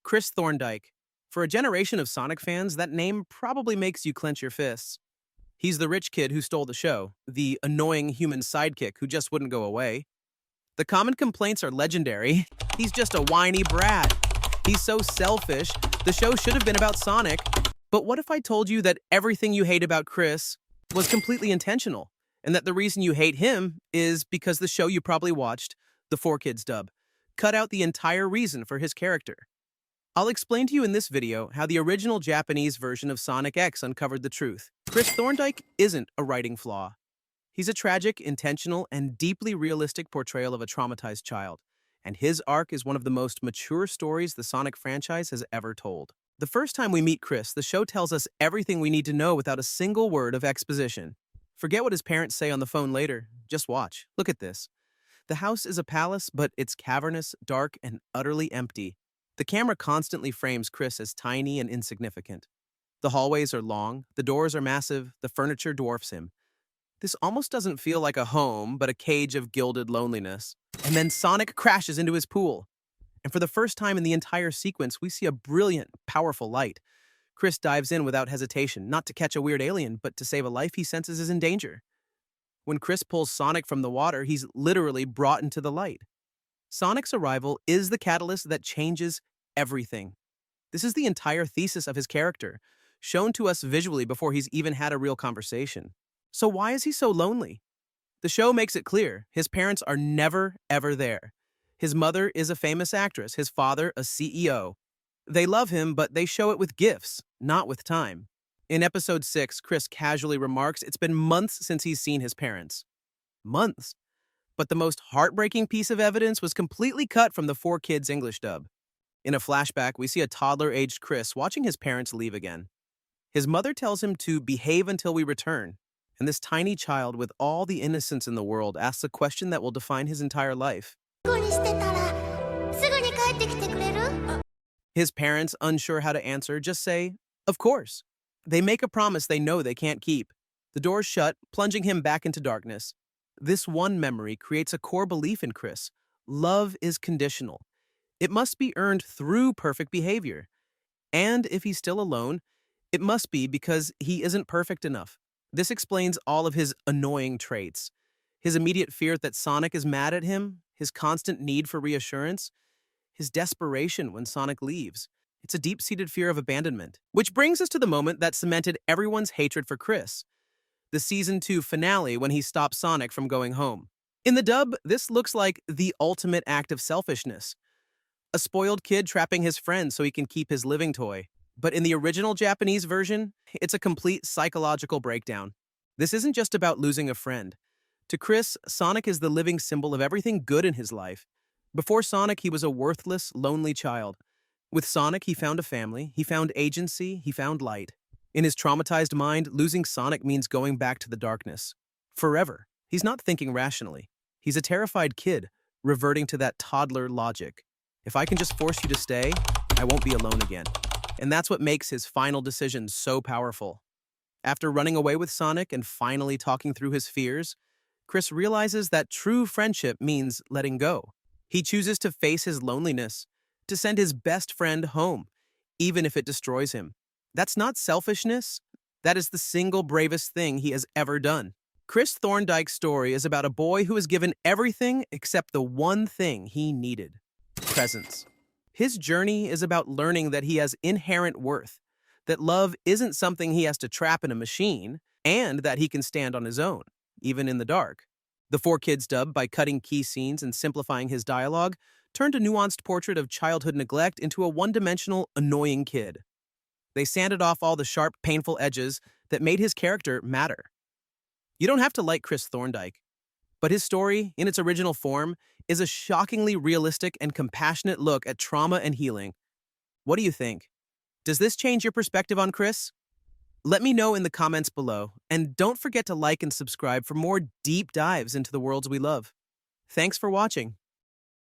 Chris Thorndike. For a generation of Sonic fans, that name probably makes you clench your fists. He's the rich kid who stole the show, the annoying human sidekick who just wouldn't go away. The common complaints are legendary. He's just a whiny brat. He's so selfish. The show should have been about Sonic. But what if I told you that everything you hate about Chris was completely intentional, and that the reason you hate him is because the show you probably watched, the 4Kids dub, cut out the entire reason for his character? I'll explain to you in this video how the original Japanese version of sonicx uncovered the truth. Chris Thorndike isn't a writing flaw. He's a tragic, intentional, and deeply realistic portrayal of a traumatized child, and his arc is one of the most mature stories the Sonic franchise has ever told. The first time we meet Chris, the show tells us everything we need to know without a single word of exposition. Forget what his parents say on the phone later. Just watch. Look at this. The house is a palace, but it's cavernous, dark, and utterly empty. The camera constantly frames Chris as tiny and insignificant. The hallways are long, the doors are massive, the furniture dwarfs him. This almost doesn't feel like a home, but a cage of gilded loneliness. And then Sonic crashes into his pool. And for the first time in the entire sequence, we see a brilliant, powerful light. Chris dives in without hesitation, not to catch a weird alien, but to save a life he senses is in danger. When Chris pulls Sonic from the water, he's literally brought into the light. Sonic's arrival is the catalyst that changes everything. This is the entire thesis of his character, shown to us visually before he's even had a real conversation. So why is he so lonely? The show makes it clear. His parents are never, ever there. His mother is a famous actress, his father a CEO. They love him, but they show it with gifts, not with time. In episode 6, Chris casually remarks it's been months since he's seen his parents. Months. But the most heartbreaking piece of evidence was completely cut from the 4Kids English dub. In a flashback, we see a toddler-aged Chris watching his parents leave again. His mother tells him to behave until we return, and this tiny child with all the innocence in the world asks a question that will define his entire life. His parents, unsure how to answer, just say, "Of course." They make a promise they know they can't keep. The doors shut, plunging him back into darkness. This one memory creates a core belief in Chris. Love is conditional. It must be earned through perfect behavior. And if he's still alone, it must be because he isn't perfect enough. This explains all of his annoying traits. His immediate fear that Sonic is mad at him, his constant need for reassurance, his desperation when Sonic leaves. It's a deep-seated fear of abandonment. Which brings us to the moment that cemented everyone's hatred for Chris. The Season 2 finale when he stops Sonic from going home. In the dub, this looks like the ultimate act of selfishness. A spoiled kid trapping his friend so he can keep his living toy. But in the original Japanese version, it's a complete psychological breakdown. This isn't just about losing a friend. To Chris, Sonic is the living symbol of everything good in his life. Before Sonic, he was a worthless, lonely child. With Sonic, he found a family, he found agency, he found light. In his traumatized mind, losing Sonic means going back to the darkness. Forever. He's not thinking rationally. He's a terrified kid, reverting to that toddler logic. If I can just force you to stay, I won't be alone again. And that's what makes his final decision so powerful. After running away with Sonic and finally talking through his fears, Chris realizes that true friendship means letting go. He chooses to face his loneliness, to send his best friend home, even if it destroys him. That's not selfishness. That is the single bravest thing he has ever done. Chris Thorndike's story is about a boy who is given everything except the one thing he needed: presence. His journey is about learning that he has inherent worth, that love isn't something he has to trap in a machine, and that he can stand on his own, even in the dark. The 4Kids dub, by cutting key scenes and simplifying his dialogue, turned a nuanced portrait of childhood neglect into a one-dimensional, annoying kid. They sanded off all the sharp, painful edges that made his character matter. You don't have to like Chris Thorndike, but his story, in its original form, is a shockingly realistic and compassionate look at trauma and healing. What do you think? Does this change your perspective on Chris? Let me know in the comments below, and don't forget to like and subscribe for more deep dives into the worlds we love. Thanks for watching.